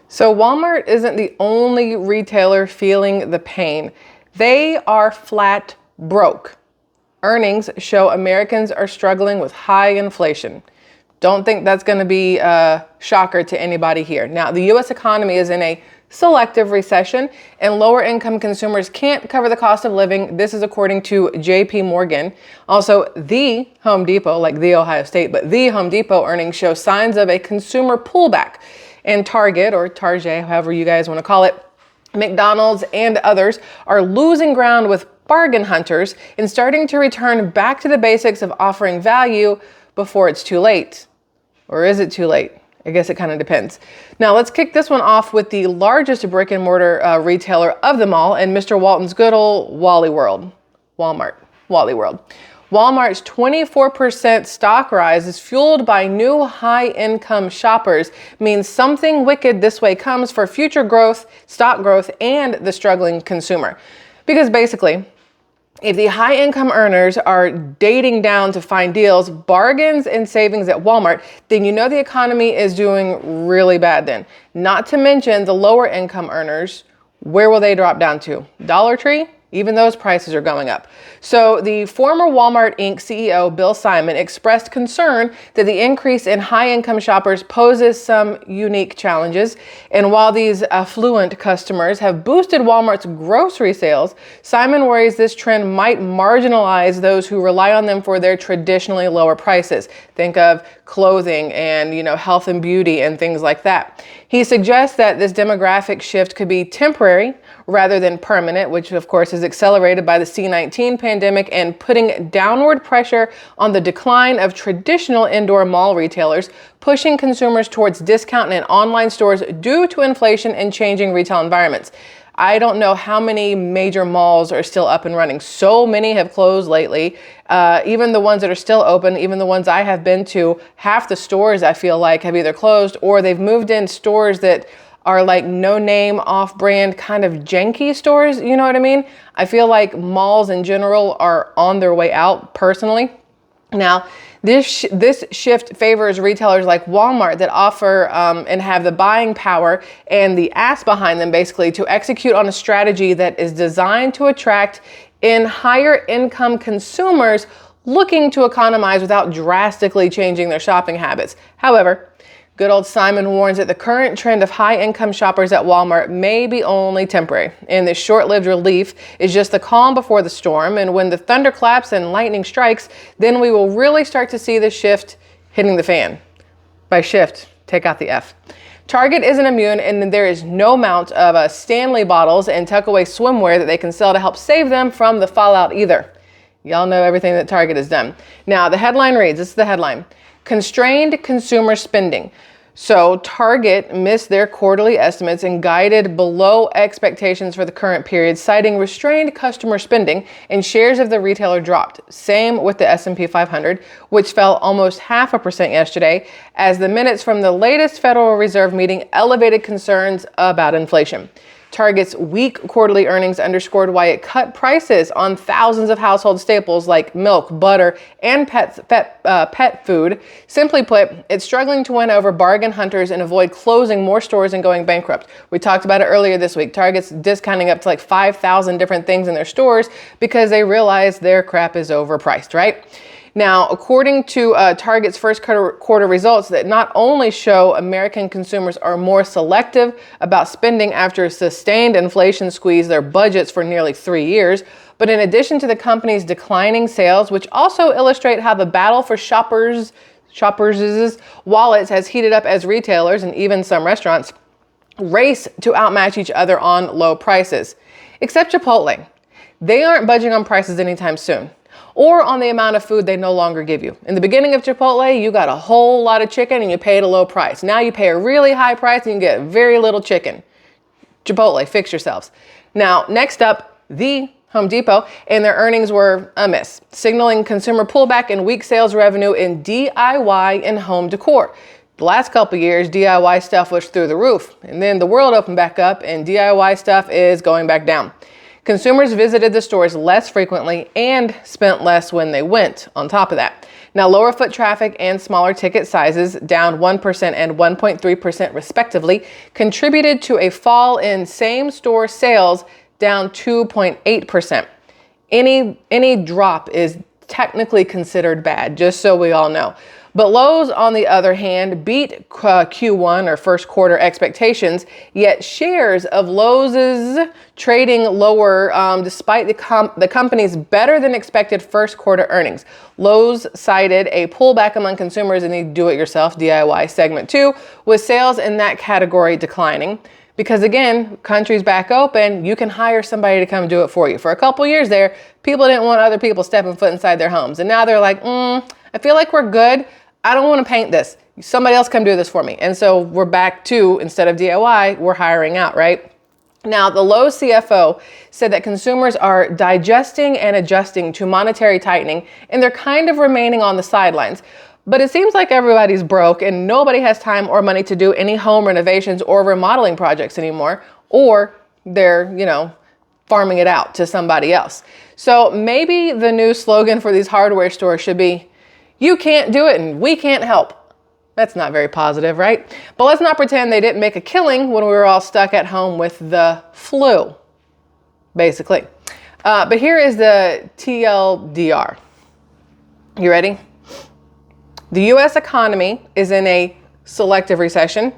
So Walmart isn't the only retailer feeling the pain. They are flat broke. Earnings show Americans are struggling with high inflation. Don't think that's going to be a shocker to anybody here. Now, the U.S. economy is in a selective recession, and lower income consumers can't cover the cost of living. This is according to JP Morgan. Also, the Home Depot, like the Ohio State, but the Home Depot earnings show signs of a consumer pullback. And Target, or Target, however you guys want to call it, McDonald's and others are losing ground with bargain hunters and starting to return back to the basics of offering value before it's too late. Or is it too late? I guess it kind of depends. Now let's kick this one off with the largest brick and mortar retailer of them all, and Mr. Walton's good old Wally World. Walmart. Wally World. Walmart's 24% stock rise is fueled by new high-income shoppers, means something wicked this way comes for future growth, stock growth, and the struggling consumer. Because basically, if the high-income earners are dating down to find deals, bargains, and savings at Walmart, then you know the economy is doing really bad then. Not to mention the lower-income earners, where will they drop down to? Dollar Tree? Even those prices are going up. So the former Walmart Inc. CEO, Bill Simon, expressed concern that the increase in high-income shoppers poses some unique challenges. And while these affluent customers have boosted Walmart's grocery sales, Simon worries this trend might marginalize those who rely on them for their traditionally lower prices. Think of clothing and, health and beauty and things like that. He suggests that this demographic shift could be temporary rather than permanent, which of course is accelerated by the C-19 pandemic and putting downward pressure on the decline of traditional indoor mall retailers, pushing consumers towards discount and online stores due to inflation and changing retail environments. I don't know how many major malls are still up and running. So many have closed lately. Even the ones that are still open, even the ones I have been to, half the stores I feel like have either closed or they've moved in stores that are like no name, off-brand kind of janky stores. You know what I mean? I feel like malls in general are on their way out personally. Now, this shift favors retailers like Walmart that offer and have the buying power and the ass behind them basically to execute on a strategy that is designed to attract in higher income consumers looking to economize without drastically changing their shopping habits. However, good old Simon warns that the current trend of high-income shoppers at Walmart may be only temporary, and this short-lived relief is just the calm before the storm, and when the thunder claps and lightning strikes, then we will really start to see the shift hitting the fan. By shift, take out the F. Target isn't immune, and there is no amount of Stanley bottles and tuck-away swimwear that they can sell to help save them from the fallout either. Y'all know everything that Target has done. Now, the headline reads, this is the headline: constrained consumer spending. So Target missed their quarterly estimates and guided below expectations for the current period, citing restrained customer spending, and shares of the retailer dropped. Same with the S&P 500, which fell almost 0.5% yesterday, as the minutes from the latest Federal Reserve meeting elevated concerns about inflation. Target's weak quarterly earnings underscored why it cut prices on thousands of household staples like milk, butter, and pet food. Simply put, it's struggling to win over bargain hunters and avoid closing more stores and going bankrupt. We talked about it earlier this week. Target's discounting up to like 5,000 different things in their stores because they realize their crap is overpriced, right? Now, according to Target's first quarter results that not only show American consumers are more selective about spending after sustained inflation squeezed their budgets for nearly 3 years, but in addition to the company's declining sales, which also illustrate how the battle for shoppers' wallets has heated up as retailers and even some restaurants race to outmatch each other on low prices. Except Chipotle. They aren't budging on prices anytime soon, or on the amount of food they no longer give you. In the beginning of Chipotle, you got a whole lot of chicken and you paid a low price. Now you pay a really high price and you get very little chicken. Chipotle, fix yourselves. Now, next up, the Home Depot, and their earnings were a miss, signaling consumer pullback and weak sales revenue in DIY and home decor. The last couple years, DIY stuff was through the roof, and then the world opened back up and DIY stuff is going back down. Consumers visited the stores less frequently and spent less when they went on top of that. Now, lower foot traffic and smaller ticket sizes, down 1% and 1.3% respectively, contributed to a fall in same-store sales, down 2.8%. Any drop is technically considered bad, just so we all know. But Lowe's, on the other hand, beat Q1 or first quarter expectations, yet shares of Lowe's trading lower despite the company's better than expected first quarter earnings. Lowe's cited a pullback among consumers in the do-it-yourself DIY segment too, with sales in that category declining. Because again, country's back open, you can hire somebody to come do it for you. For a couple years there, people didn't want other people stepping foot inside their homes. And now they're like, I feel like we're good. I don't want to paint this. Somebody else come do this for me. And so we're back to, instead of DIY, we're hiring out, right? Now, the Lowe's CFO said that consumers are digesting and adjusting to monetary tightening, and they're kind of remaining on the sidelines. But it seems like everybody's broke and nobody has time or money to do any home renovations or remodeling projects anymore, or they're, farming it out to somebody else. So maybe the new slogan for these hardware stores should be, "You can't do it and we can't help." That's not very positive, right? But let's not pretend they didn't make a killing when we were all stuck at home with the flu, basically. But here is the TLDR. You ready? The U.S. economy is in a selective recession.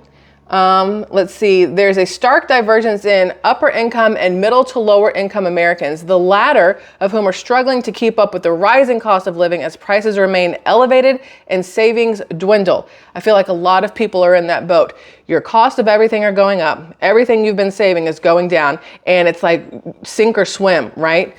Let's see, there's a stark divergence in upper income and middle to lower income Americans, the latter of whom are struggling to keep up with the rising cost of living as prices remain elevated and savings dwindle. I feel like a lot of people are in that boat. Your cost of everything are going up. Everything you've been saving is going down, and it's like sink or swim, right?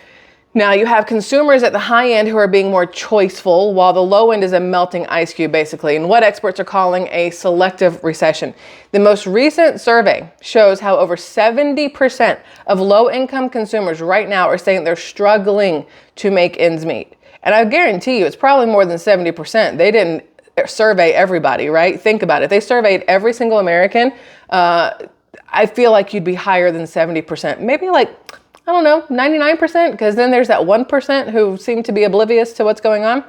Now you have consumers at the high end who are being more choiceful, while the low end is a melting ice cube, basically, in what experts are calling a selective recession. The most recent survey shows how over 70% of low-income consumers right now are saying they're struggling to make ends meet. And I guarantee you, it's probably more than 70%. They didn't survey everybody, right? Think about it. They surveyed every single American. I feel like you'd be higher than 70%, maybe like, I don't know, 99%, because then there's that 1% who seem to be oblivious to what's going on.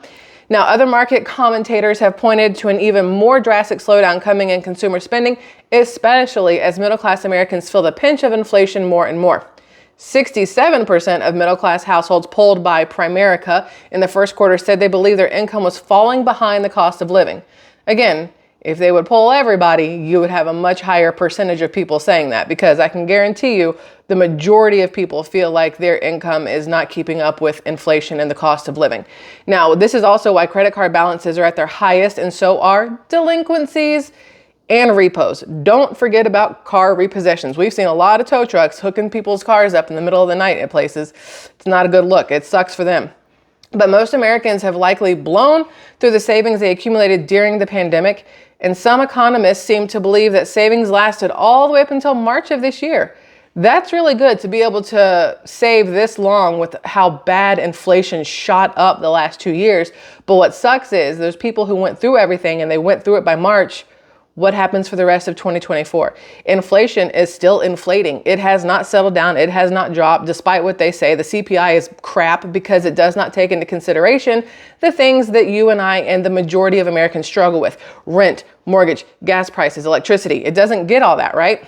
Now, other market commentators have pointed to an even more drastic slowdown coming in consumer spending, especially as middle-class Americans feel the pinch of inflation more and more. 67% of middle-class households polled by Primerica in the first quarter said they believe their income was falling behind the cost of living. Again, if they would poll everybody, you would have a much higher percentage of people saying that, because I can guarantee you the majority of people feel like their income is not keeping up with inflation and the cost of living. Now, this is also why credit card balances are at their highest, and so are delinquencies and repos. Don't forget about car repossessions. We've seen a lot of tow trucks hooking people's cars up in the middle of the night at places. It's not a good look. It sucks for them. But most Americans have likely blown through the savings they accumulated during the pandemic, and some economists seem to believe that savings lasted all the way up until March of this year. That's really good to be able to save this long with how bad inflation shot up the last 2 years. But what sucks is there's people who went through everything and they went through it by March. What happens for the rest of 2024? Inflation is still inflating. It has not settled down. It has not dropped, despite what they say. The CPI is crap because it does not take into consideration the things that you and I and the majority of Americans struggle with: rent, mortgage, gas prices, electricity. It doesn't get all that, right?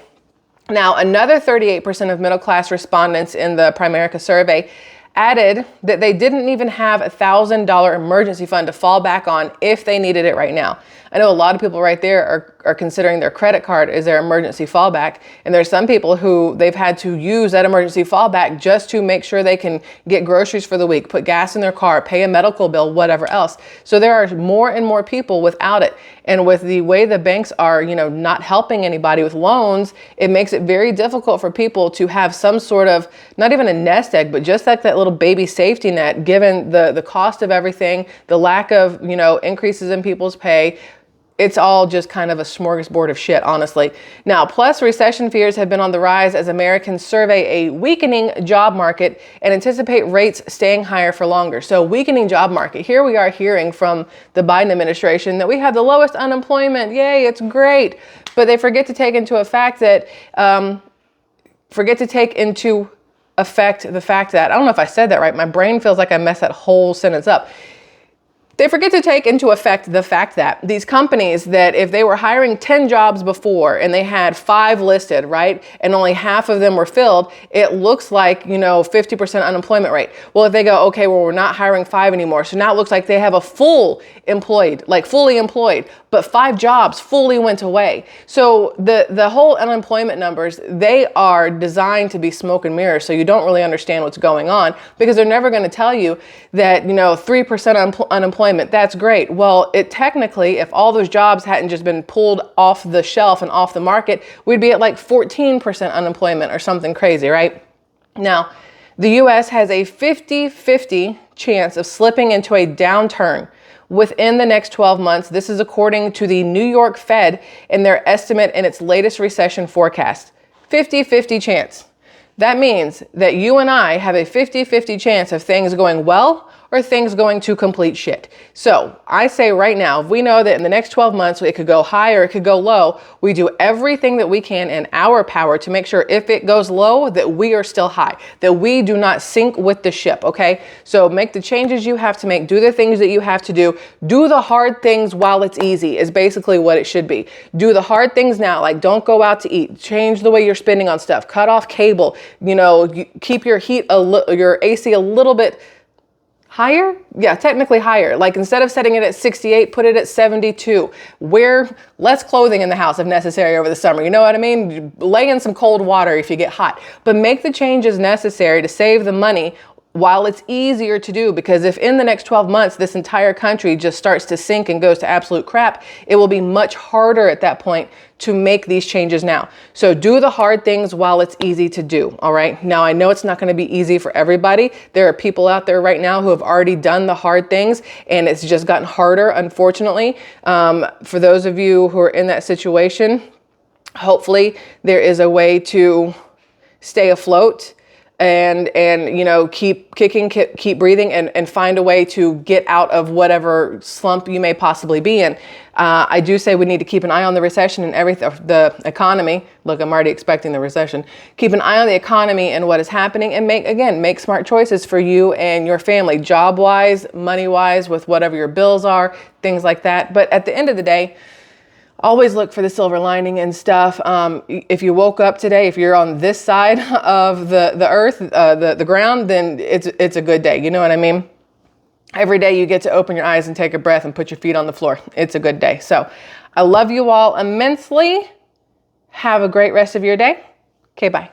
Now, another 38% of middle-class respondents in the Primerica survey added that they didn't even have a $1,000 emergency fund to fall back on if they needed it right now. I know a lot of people right there are considering their credit card as their emergency fallback. And there's some people who they've had to use that emergency fallback just to make sure they can get groceries for the week, put gas in their car, pay a medical bill, whatever else. So there are more and more people without it. And with the way the banks are, not helping anybody with loans, it makes it very difficult for people to have some sort of, not even a nest egg, but just like that little baby safety net, given the cost of everything, the lack of, increases in people's pay. It's all just kind of a smorgasbord of shit, honestly. Now, plus recession fears have been on the rise as Americans survey a weakening job market and anticipate rates staying higher for longer. So weakening job market. Here we are hearing from the Biden administration that we have the lowest unemployment. Yay, it's great. But they forget to take into affect the fact that, I don't know if I said that right. My brain feels like I messed that whole sentence up. They forget to take into effect the fact that these companies, that if they were hiring 10 jobs before and they had 5 listed, right, and only half of them were filled, it looks like, 50% unemployment rate. Well, if they go, okay, well, we're not hiring 5 anymore. So now it looks like they have a fully employed, but 5 jobs fully went away. So the whole unemployment numbers, they are designed to be smoke and mirrors. So you don't really understand what's going on, because they're never going to tell you that, 3% unemployment, that's great. Well, it technically, if all those jobs hadn't just been pulled off the shelf and off the market, we'd be at like 14% unemployment or something crazy, right? Now, the US has a 50-50 chance of slipping into a downturn within the next 12 months. This is according to the New York Fed in their estimate in its latest recession forecast. 50-50 chance. That means that you and I have a 50-50 chance of things going well or things going to complete shit. So I say right now, if we know that in the next 12 months, it could go high or it could go low, we do everything that we can in our power to make sure if it goes low, that we are still high, that we do not sink with the ship, okay? So make the changes you have to make, do the things that you have to do the hard things while it's easy is basically what it should be. Do the hard things now, like don't go out to eat, change the way you're spending on stuff, cut off cable, keep your your AC a little bit higher? Yeah, technically higher. Like instead of setting it at 68, put it at 72. Wear less clothing in the house if necessary over the summer. You know what I mean? Lay in some cold water if you get hot. But make the changes necessary to save the money while it's easier to do, because if in the next 12 months this entire country just starts to sink and goes to absolute crap, it will be much harder at that point to make these changes now. So do the hard things while it's easy to do, all right? Now, I know it's not gonna be easy for everybody. There are people out there right now who have already done the hard things and it's just gotten harder, unfortunately. For those of you who are in that situation, hopefully there is a way to stay afloat and keep kicking, keep breathing, and find a way to get out of whatever slump you may possibly be in. I do say we need to keep an eye on the recession and everything, the economy. Look, I'm already expecting the recession. Keep an eye on the economy and what is happening, and make smart choices for you and your family, job-wise, money-wise, with whatever your bills are, things like that. But at the end of the day, always look for the silver lining and stuff. If you woke up today, if you're on this side of the earth, the ground, then it's a good day. You know what I mean? Every day you get to open your eyes and take a breath and put your feet on the floor. It's a good day. So I love you all immensely. Have a great rest of your day. Okay, bye.